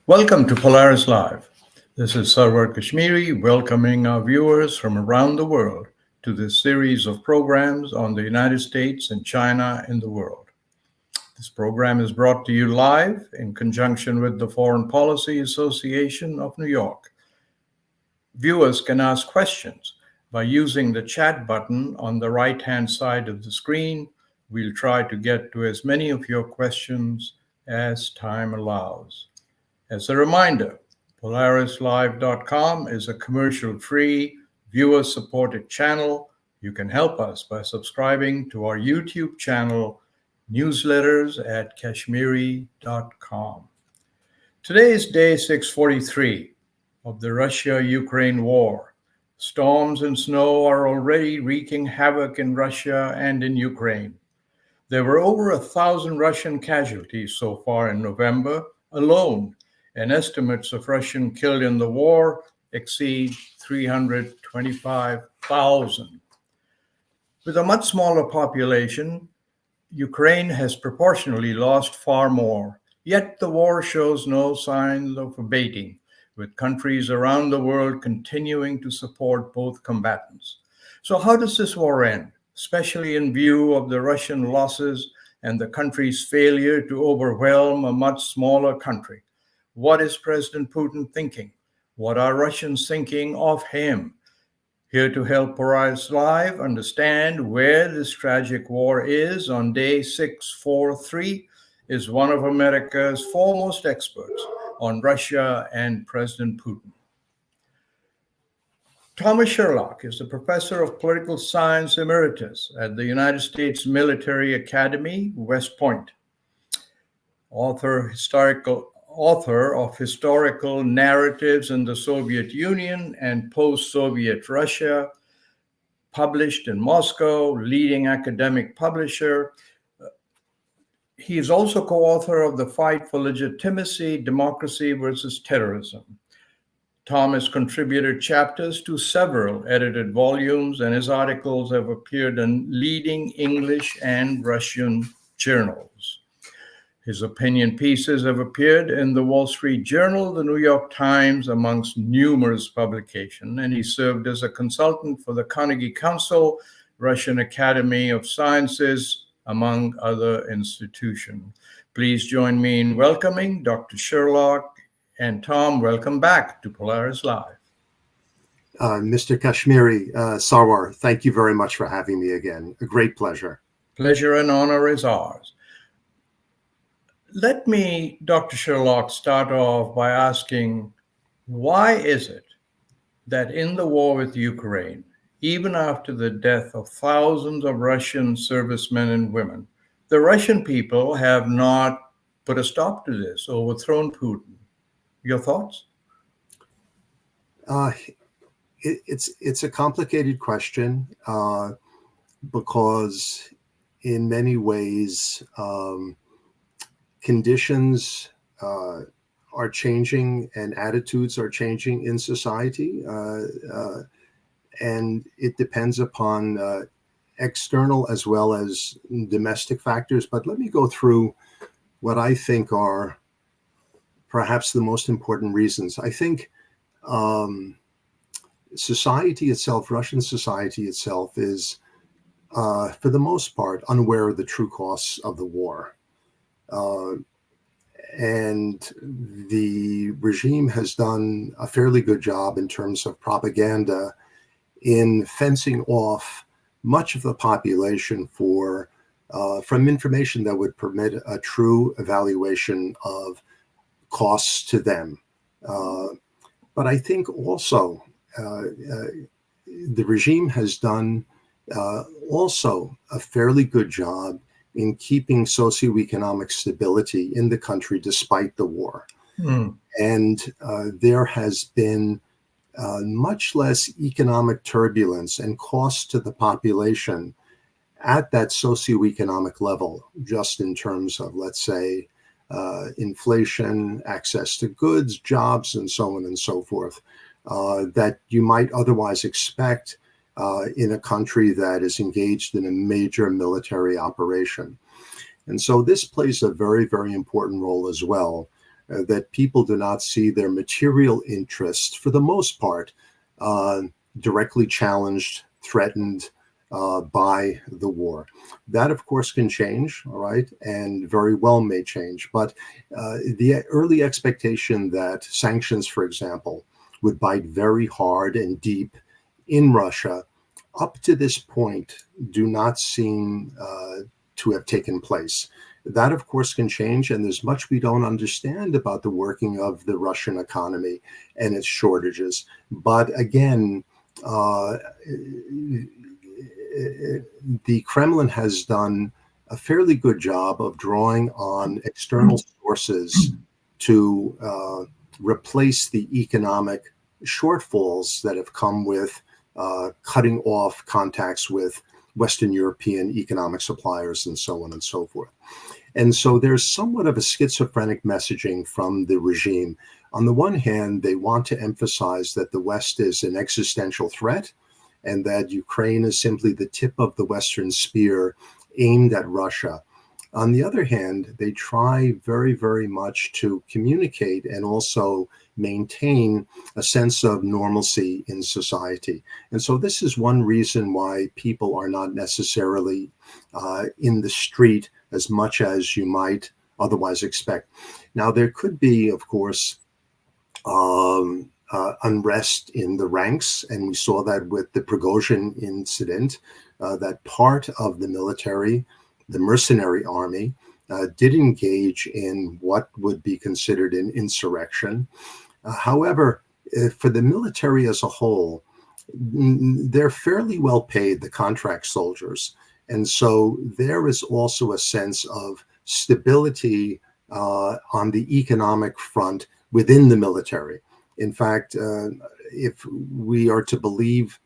Welcome to Polaris-Live. This is Sarwar Kashmiri welcoming our viewers from around the world to this series of programs on the United States and China in the world. This program is brought to you live in conjunction with the Foreign Policy Association of New York. Viewers can ask questions by using the chat button on the right-hand side of the screen. We'll try to get to as many of your questions as time allows. As a reminder, Polaris-Live.com is a commercial-free, viewer-supported channel. You can help us by subscribing to our YouTube channel, newsletters at kashmiri.com. Today is day 643 of the Russia-Ukraine war. Storms and snow are already wreaking havoc in Russia and in Ukraine. There were over 1,000 Russian casualties so far in November alone, and estimates of Russian killed in the war exceed 325,000. With a much smaller population, Ukraine has proportionally lost far more, yet the war shows no signs of abating, with countries around the world continuing to support both combatants. So how does this war end, especially in view of the Russian losses and the country's failure to overwhelm a much smaller country? What is President Putin thinking? What are Russians thinking of him? Here to help Polaris-Live understand where this tragic war is on day 643 is one of America's foremost experts on Russia and President Putin. Thomas Sherlock is the professor of political science emeritus at the United States Military Academy, West Point. Author of historical narratives in the Soviet Union and post-Soviet Russia, published in Moscow, leading academic publisher. He is also co-author of The Fight for Legitimacy, Democracy versus Terrorism. Tom has contributed chapters to several edited volumes, and his articles have appeared in leading English and Russian journals. His opinion pieces have appeared in the Wall Street Journal, the New York Times, amongst numerous publications, and he served as a consultant for the Carnegie Council, Russian Academy of Sciences, among other institutions. Please join me in welcoming Dr. Sherlock. And Tom, welcome back to Polaris-Live. Mr. Kashmiri, Sarwar, thank you very much for having me again. A great pleasure. Pleasure and honor is ours. Let me, Dr. Sherlock, start off by asking, why is it that in the war with Ukraine, even after the death of thousands of Russian servicemen and women, the Russian people have not put a stop to this, overthrown Putin? Your thoughts? It's a complicated question because in many ways, conditions are changing and attitudes are changing in society. And it depends upon external as well as domestic factors. But let me go through what I think are perhaps the most important reasons. I think society itself, Russian society itself, is, for the most part, unaware of the true costs of the war. And the regime has done a fairly good job in terms of propaganda in fencing off much of the population from information that would permit a true evaluation of costs to them. But I think also the regime has done also a fairly good job in keeping socioeconomic stability in the country despite the war. And there has been much less economic turbulence and costs to the population at that socioeconomic level, just in terms of, let's say, inflation, access to goods, jobs, and so on and so forth, that you might otherwise expect in a country that is engaged in a major military operation. And so this plays a very, very important role as well. that people do not see their material interests, for the most part, directly challenged, threatened by the war. That, of course, can change, all right, and very well may change. But the early expectation that sanctions, for example, would bite very hard and deep in Russia, up to this point, do not seem to have taken place. That, of course, can change, and there's much we don't understand about the working of the Russian economy and its shortages. But again, the Kremlin has done a fairly good job of drawing on external sources to replace the economic shortfalls that have come with cutting off contacts with Western European economic suppliers and so on and so forth. And so there's somewhat of a schizophrenic messaging from the regime. On the one hand, they want to emphasize that the West is an existential threat and that Ukraine is simply the tip of the Western spear aimed at Russia. On the other hand, they try very, very much to communicate and also maintain a sense of normalcy in society. And so this is one reason why people are not necessarily in the street as much as you might otherwise expect. Now, there could be, of course, unrest in the ranks, and we saw that with the Prigozhin incident, that part of the military, the mercenary army, did engage in what would be considered an insurrection. However, for the military as a whole, they're fairly well paid, the contract soldiers. And so there is also a sense of stability on the economic front within the military. In fact, if we are to believe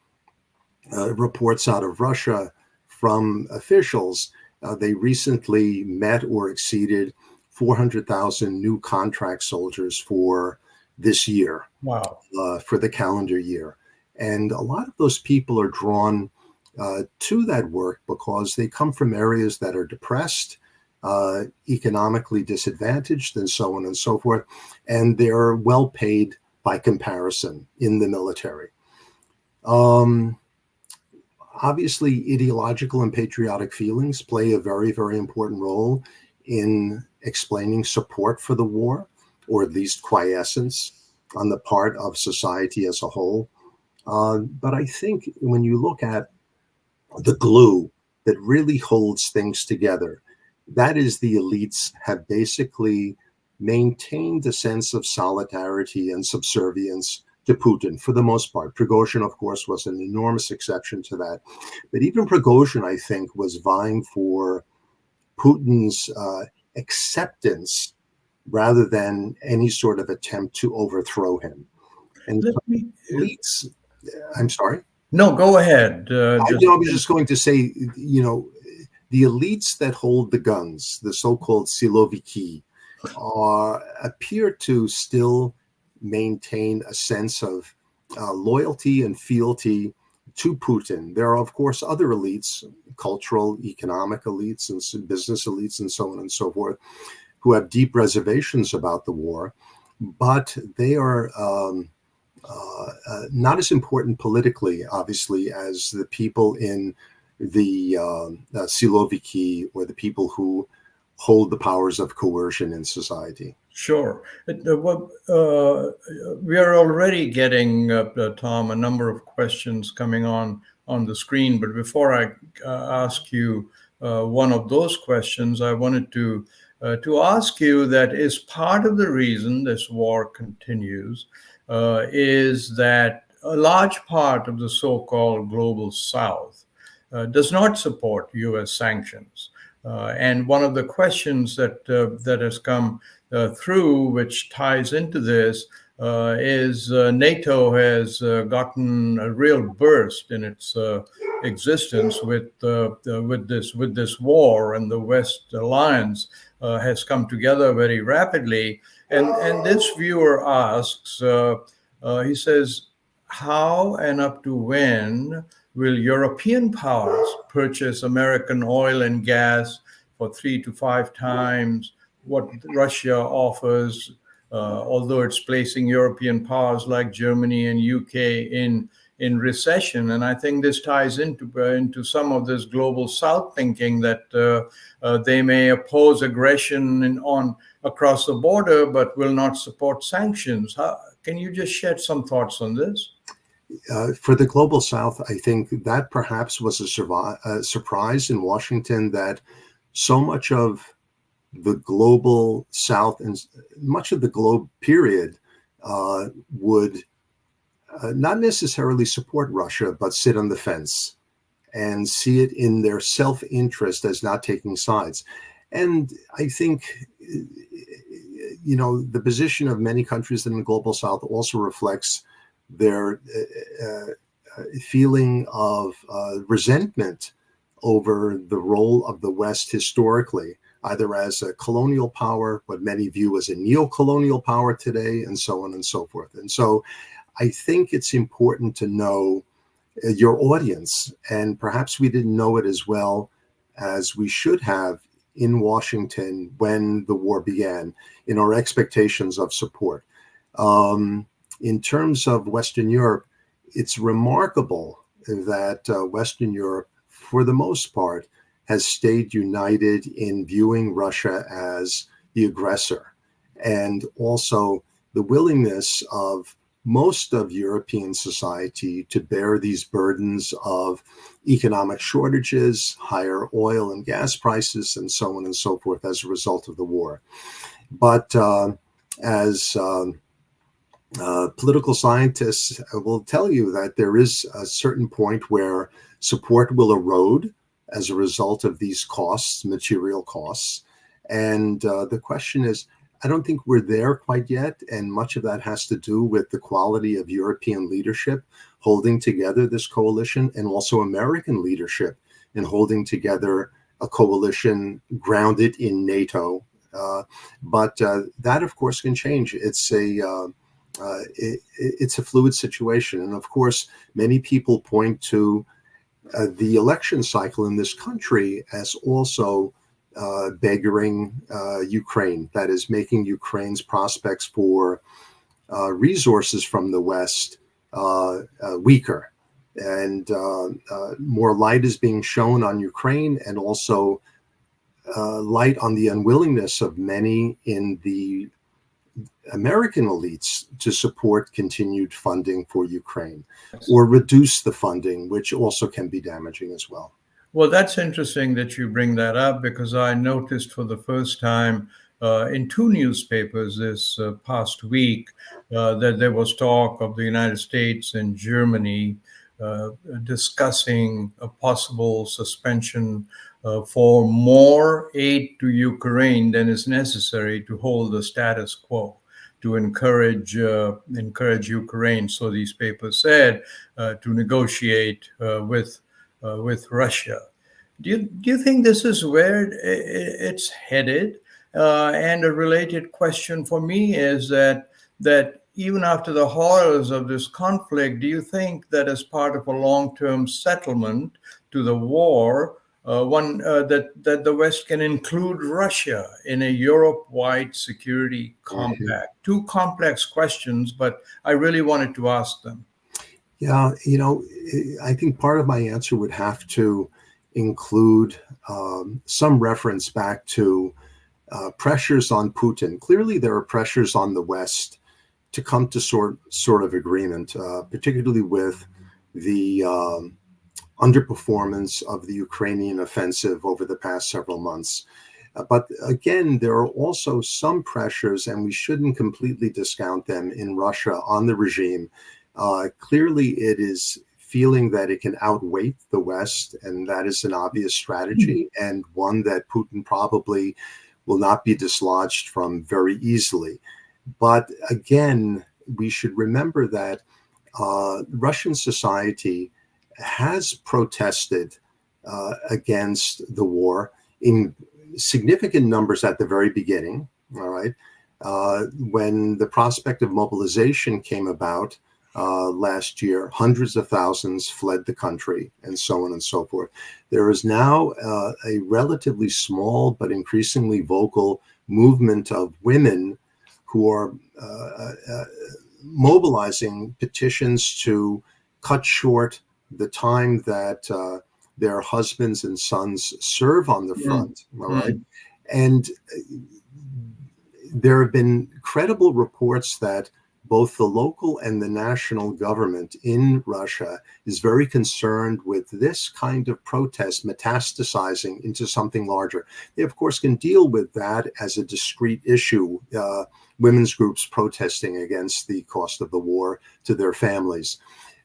reports out of Russia from officials, they recently met or exceeded 400,000 new contract soldiers for this year. Wow. For the calendar year. And a lot of those people are drawn to that work because they come from areas that are depressed, economically disadvantaged, and so on and so forth. And they're well paid by comparison in the military. Obviously, ideological and patriotic feelings play a very, very important role in explaining support for the war, or at least quiescence on the part of society as a whole. But I think when you look at the glue that really holds things together, that is the elites have basically maintained a sense of solidarity and subservience to Putin for the most part. Prigozhin, of course, was an enormous exception to that. But even Prigozhin, I think, was vying for Putin's acceptance rather than any sort of attempt to overthrow him. And elites, I'm sorry? No, go ahead. I was just going to say, the elites that hold the guns, the so-called siloviki, appear to still maintain a sense of loyalty and fealty to Putin. There are, of course, other elites, cultural, economic elites, and business elites, and so on and so forth, who have deep reservations about the war, but they are not as important politically, obviously, as the people in the siloviki, or the people who hold the powers of coercion in society. Sure. We are already getting, Tom, a number of questions coming on the screen. But before I ask you one of those questions, I wanted to ask you that is part of the reason this war continues is that a large part of the so-called global South does not support U.S. sanctions. And one of the questions that has come through, which ties into this, is NATO has gotten a real burst in its existence with this war, and the West alliance has come together very rapidly. And this viewer asks, he says, how and up to when will European powers purchase American oil and gas for 3 to 5 times what Russia offers? although it's placing European powers like Germany and UK in recession. And I think this ties into some of this global South thinking that they may oppose aggression across the border, but will not support sanctions. Can you just shed some thoughts on this? For the global South, I think that perhaps was a surprise in Washington that so much of the global South and much of the globe period would not necessarily support Russia, but sit on the fence and see it in their self-interest as not taking sides. And I think, the position of many countries in the global South also reflects their feeling of resentment over the role of the West historically, either as a colonial power, what many view as a neo-colonial power today, and so on and so forth. And so I think it's important to know your audience, and perhaps we didn't know it as well as we should have in Washington when the war began, in our expectations of support. In terms of Western Europe, it's remarkable that Western Europe, for the most part, has stayed united in viewing Russia as the aggressor, and also the willingness of most of European society to bear these burdens of economic shortages, higher oil and gas prices, and so on and so forth as a result of the war. But as political scientists will tell you, that there is a certain point where support will erode as a result of these costs, material costs. And the question is, I don't think we're there quite yet. And much of that has to do with the quality of European leadership holding together this coalition, and also American leadership in holding together a coalition grounded in NATO. But that, of course, can change. It's a fluid situation. And of course, many people point to the election cycle in this country as also beggaring Ukraine, that is, making Ukraine's prospects for resources from the West weaker. And more light is being shown on Ukraine, and also light on the unwillingness of many in the American elites to support continued funding for Ukraine, or reduce the funding, which also can be damaging as well. Well, that's interesting that you bring that up, because I noticed for the first time in two newspapers this past week that there was talk of the United States and Germany discussing a possible suspension for more aid to Ukraine than is necessary to hold the status quo, to encourage Ukraine, so these papers said, to negotiate with Russia. Do you think this is where it's headed? And a related question for me is that even after the horrors of this conflict, do you think that as part of a long-term settlement to the war, that the West can include Russia in a Europe-wide security compact? Two complex questions, but I really wanted to ask them. Yeah, I think part of my answer would have to include some reference back to pressures on Putin. Clearly, there are pressures on the West to come to sort of agreement, particularly with the underperformance of the Ukrainian offensive over the past several months. But again, there are also some pressures, and we shouldn't completely discount them, in Russia on the regime. Clearly, it is feeling that it can outweigh the West, and that is an obvious strategy, and one that Putin probably will not be dislodged from very easily. But again, we should remember that Russian society has protested against the war in significant numbers at the very beginning, all right? When the prospect of mobilization came about last year, hundreds of thousands fled the country, and so on and so forth. There is now a relatively small but increasingly vocal movement of women who are mobilizing petitions to cut short the time that their husbands and sons serve on the front. All right. And there have been credible reports that both the local and the national government in Russia is very concerned with this kind of protest metastasizing into something larger. They, of course, can deal with that as a discrete issue, women's groups protesting against the cost of the war to their families.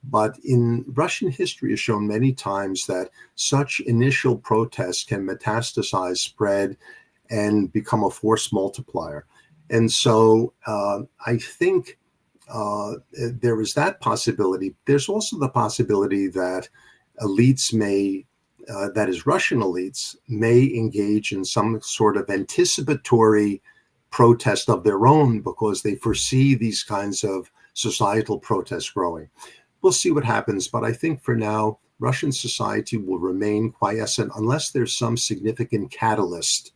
But in Russian history has shown many times that such initial protests can metastasize, spread, and become a force multiplier. And so I think there is that possibility. There's also the possibility that elites may, that is Russian elites, may engage in some sort of anticipatory protest of their own because they foresee these kinds of societal protests growing. We'll see what happens, but I think for now, Russian society will remain quiescent unless there's some significant catalyst,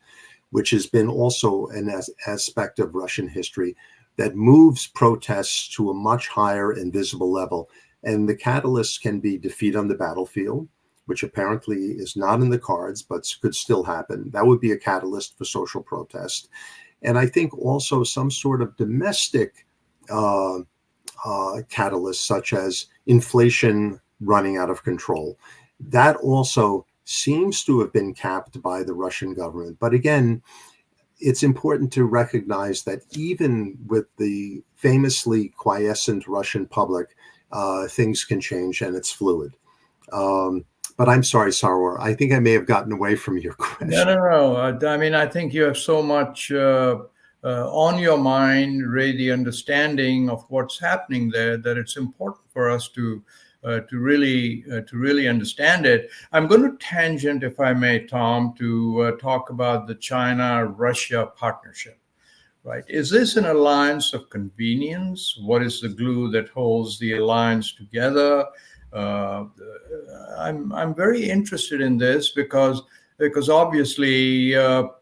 which has been also an aspect of Russian history that moves protests to a much higher and visible level. And the catalyst can be defeat on the battlefield, which apparently is not in the cards, but could still happen. That would be a catalyst for social protest. And I think also some sort of domestic catalyst, such as inflation running out of control. That also seems to have been capped by the Russian government. But again, it's important to recognize that even with the famously quiescent Russian public, things can change and it's fluid. But I'm sorry, Sarwar, I think I may have gotten away from your question. No. I mean, I think you have so much on your mind, Ray, the understanding of what's happening there, that it's important for us to really understand it. I'm going to tangent, if I may, Tom, to talk about the China-Russia partnership. Right? Is this an alliance of convenience? What is the glue that holds the alliance together? I'm very interested in this because obviously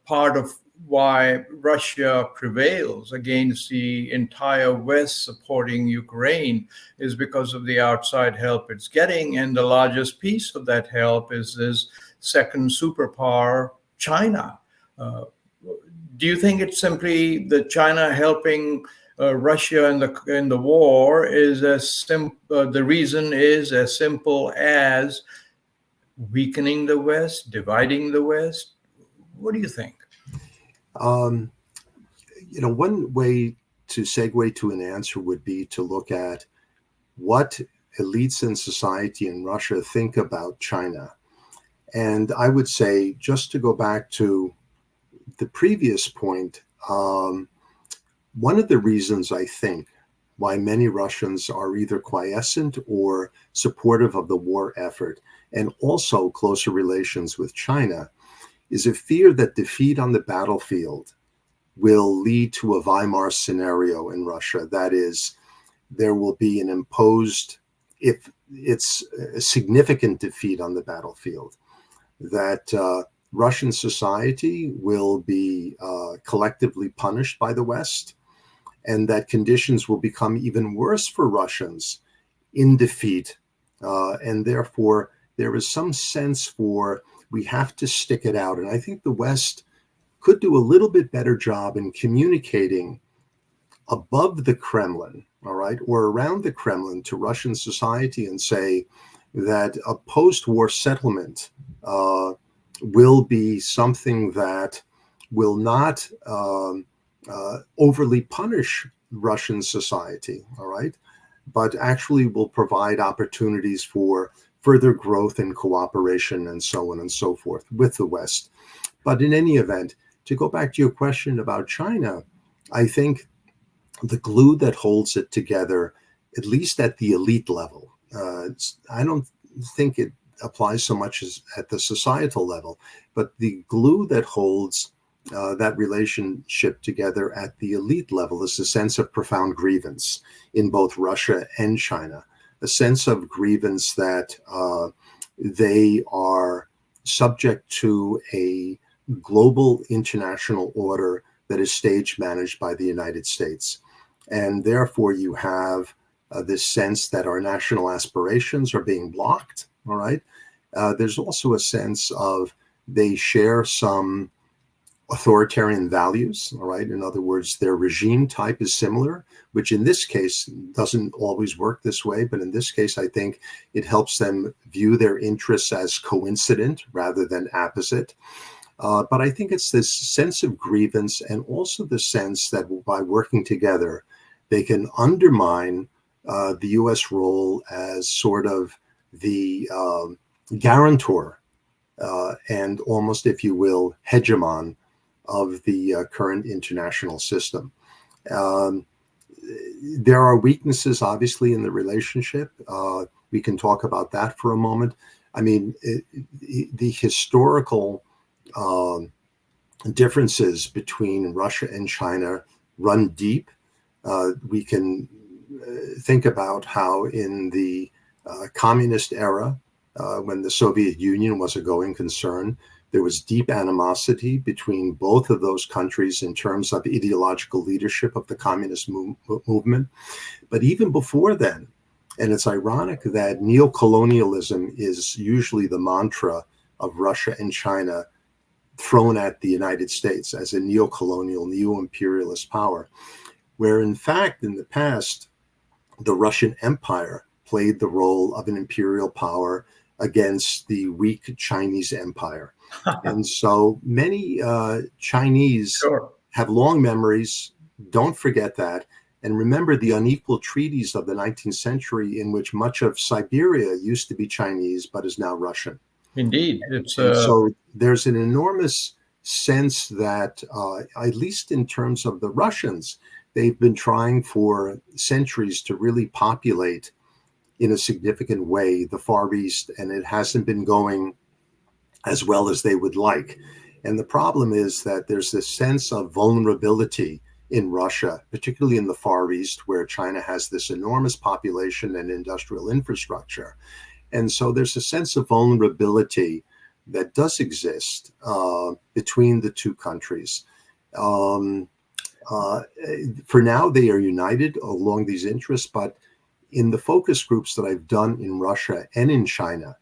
part of why Russia prevails against the entire West supporting Ukraine is because of the outside help it's getting. And the largest piece of that help is this second superpower, China. Do you think it's simply that China helping Russia in the war is the reason is as simple as weakening the West, dividing the West? What do you think? One way to segue to an answer would be to look at what elites in society in Russia think about China. And I would say, just to go back to the previous point, one of the reasons I think why many Russians are either quiescent or supportive of the war effort, and also closer relations with China, is a fear that defeat on the battlefield will lead to a Weimar scenario in Russia. That is, there will be an imposed, if it's a significant defeat on the battlefield, that Russian society will be collectively punished by the West, and that conditions will become even worse for Russians in defeat. And therefore, there is some sense for we have to stick it out. And I think the West could do a little bit better job in communicating above the Kremlin, all right, or around the Kremlin to Russian society and say that a post-war settlement will be something that will not overly punish Russian society, all right, but actually will provide opportunities for further growth and cooperation and so on and so forth with the West. But in any event, to go back to your question about China, I think the glue that holds it together, at least at the elite level, I don't think it applies so much as at the societal level, but the glue that holds that relationship together at the elite level is a sense of profound grievance in both Russia and China, a sense of grievance that they are subject to a global international order that is stage managed by the United States. And therefore, you have this sense that our national aspirations are being blocked. All right. There's also a sense of they share some authoritarian values. All right. In other words, their regime type is similar, which in this case doesn't always work this way. But in this case, I think it helps them view their interests as coincident rather than opposite. But I think it's this sense of grievance and also the sense that by working together, they can undermine the U.S. role as sort of the guarantor and almost, if you will, hegemon of the current international system. There are weaknesses, obviously, in the relationship. We can talk about that for a moment. I mean, the historical differences between Russia and China run deep. We can think about how in the communist era, when the Soviet Union was a going concern, there was deep animosity between both of those countries in terms of ideological leadership of the communist movement. But even before then, and it's ironic that neocolonialism is usually the mantra of Russia and China thrown at the United States as a neocolonial, neo-imperialist power, where in fact, in the past, the Russian Empire played the role of an imperial power against the weak Chinese empire. And so many Chinese have long memories. Don't forget that. And remember the unequal treaties of the 19th century in which much of Siberia used to be Chinese, but is now Russian. Indeed. So there's an enormous sense that, at least in terms of the Russians, they've been trying for centuries to really populate in a significant way the Far East, and it hasn't been going as well as they would like. And the problem is that there's this sense of vulnerability in Russia, particularly in the Far East, where China has this enormous population and industrial infrastructure. And so there's a sense of vulnerability that does exist between the two countries. For now, they are united along these interests, but in the focus groups that I've done in Russia and in China,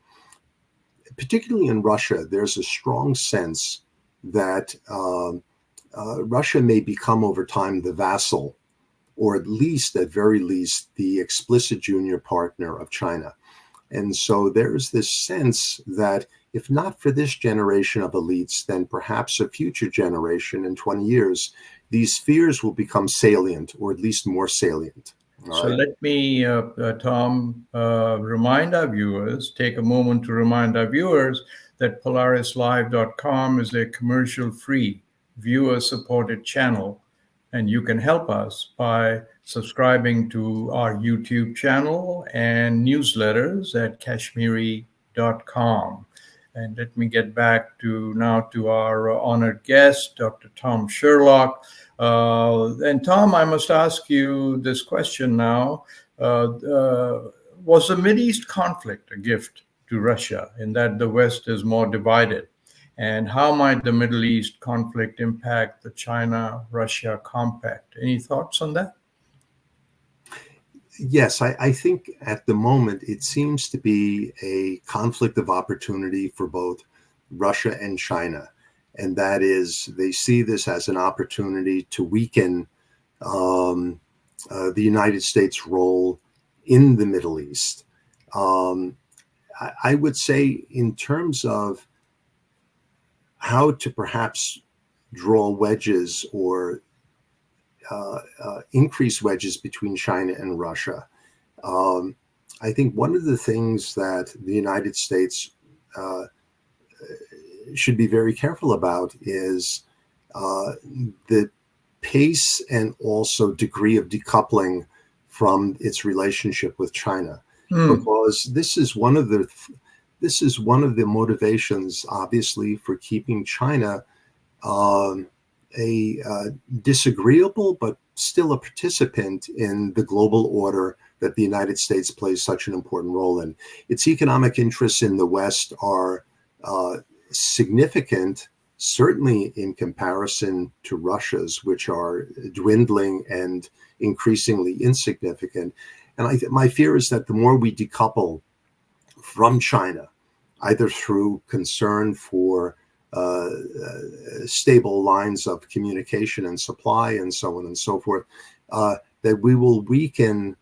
particularly in Russia, there's a strong sense that Russia may become over time the vassal, or at very least, the explicit junior partner of China. And so there's this sense that if not for this generation of elites, then perhaps a future generation in 20 years, these fears will become salient, or at least more salient. So let me, Tom, take a moment to remind our viewers that Polaris-Live.com is a commercial-free, viewer-supported channel, and you can help us by subscribing to our YouTube channel and newsletters at Kashmiri.com. And let me get back to our honored guest, Dr. Tom Sherlock. And Tom, I must ask you this question now. Was the Mideast conflict a gift to Russia in that the West is more divided? And how might the Middle East conflict impact the China-Russia compact? Any thoughts on that? Yes, I think at the moment it seems to be a conflict of opportunity for both Russia and China. And that is, they see this as an opportunity to weaken the United States' role in the Middle East. I would say in terms of how to perhaps draw wedges or increase wedges between China and Russia. I think one of the things that the United States should be very careful about is the pace and also degree of decoupling from its relationship with China, because this is one of the motivations, obviously, for keeping China a disagreeable but still a participant in the global order that the United States plays such an important role in. Its economic interests in the West are significant, certainly in comparison to Russia's, which are dwindling and increasingly insignificant. And my fear is that the more we decouple from China, either through concern for stable lines of communication and supply and so on and so forth, that we will weaken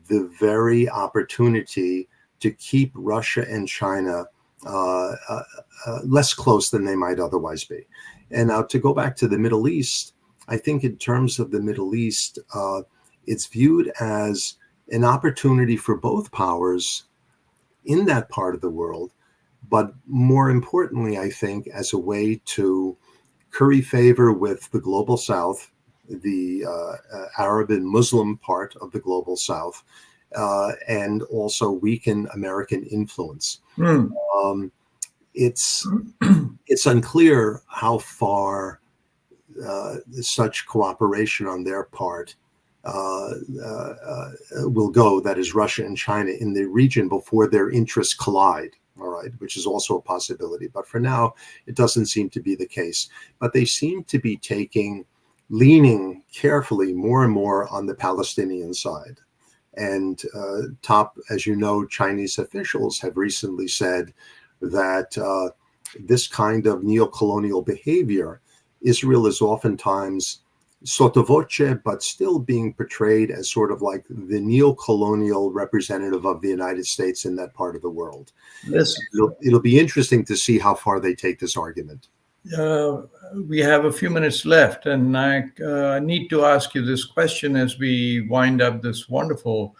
the very opportunity to keep Russia and China less close than they might otherwise be. And now to go back to the Middle East, I think in terms of the Middle East, it's viewed as an opportunity for both powers in that part of the world, but more importantly, I think, as a way to curry favor with the global South, the Arab and Muslim part of the global South, and also weaken American influence. It's unclear how far such cooperation on their part will go, that is Russia and China, in the region before their interests collide, all right, which is also a possibility. But for now, it doesn't seem to be the case. But they seem to be leaning carefully more and more on the Palestinian side. And as you know, Chinese officials have recently said that this kind of neo-colonial behavior, Israel is oftentimes sotto voce, but still being portrayed as sort of like the neo-colonial representative of the United States in that part of the world. It'll be interesting to see how far they take this argument. We have a few minutes left, and I need to ask you this question as we wind up this wonderful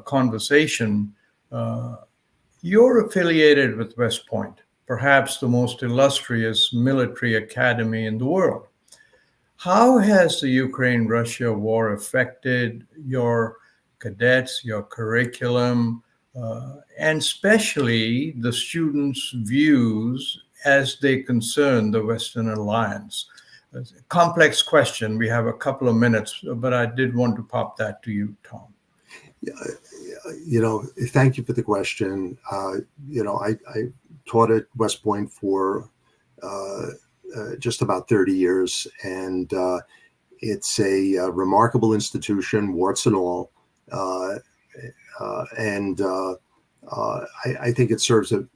conversation. You're affiliated with West Point, perhaps the most illustrious military academy in the world. How has the Ukraine-Russia war affected your cadets, your curriculum, and especially the students' views as they concern the Western alliance? It's a complex question. We have a couple of minutes, but I did want to pop that to you, Tom. Thank you for the question. I taught at West Point for just about 30 years, and it's a remarkable institution, warts and all. I think it serves a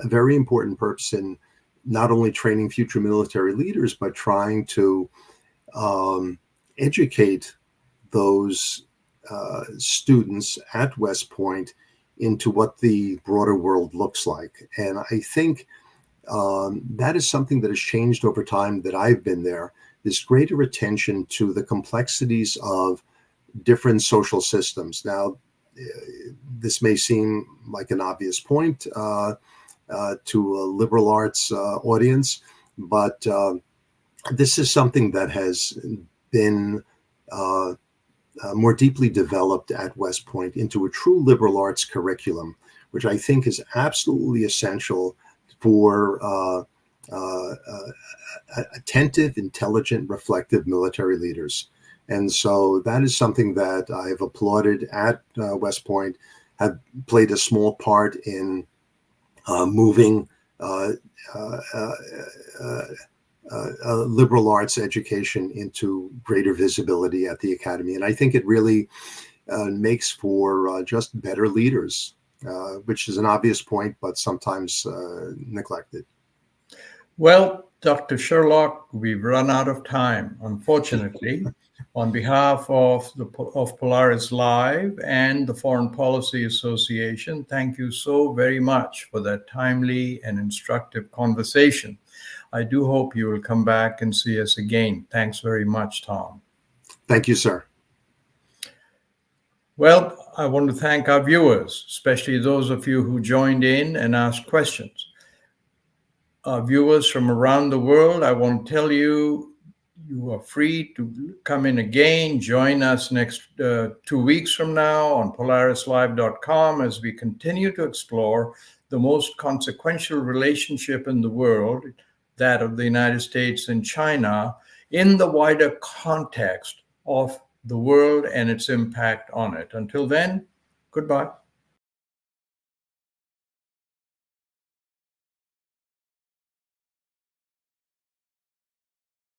very important purpose in not only training future military leaders, but trying to educate those students at West Point into what the broader world looks like. And I think that is something that has changed over time that I've been there, this greater attention to the complexities of different social systems. Now, this may seem like an obvious point to a liberal arts audience, but this is something that has been more deeply developed at West Point into a true liberal arts curriculum, which I think is absolutely essential for attentive, intelligent, reflective military leaders. And so that is something that I've applauded at West Point, have played a small part in moving liberal arts education into greater visibility at the academy. And I think it really makes for just better leaders, which is an obvious point, but sometimes neglected. Well, Dr. Sherlock, we've run out of time, unfortunately. On behalf of Polaris-Live and the Foreign Policy Association, thank you so very much for that timely and instructive conversation. I do hope you will come back and see us again. Thanks very much, Tom. Thank you, sir. Well, I want to thank our viewers, especially those of you who joined in and asked questions. Our viewers from around the world, I want to tell you, you are free to come in again. Join us next 2 weeks from now on Polaris-Live.com as we continue to explore the most consequential relationship in the world, that of the United States and China, in the wider context of the world and its impact on it. Until then, goodbye.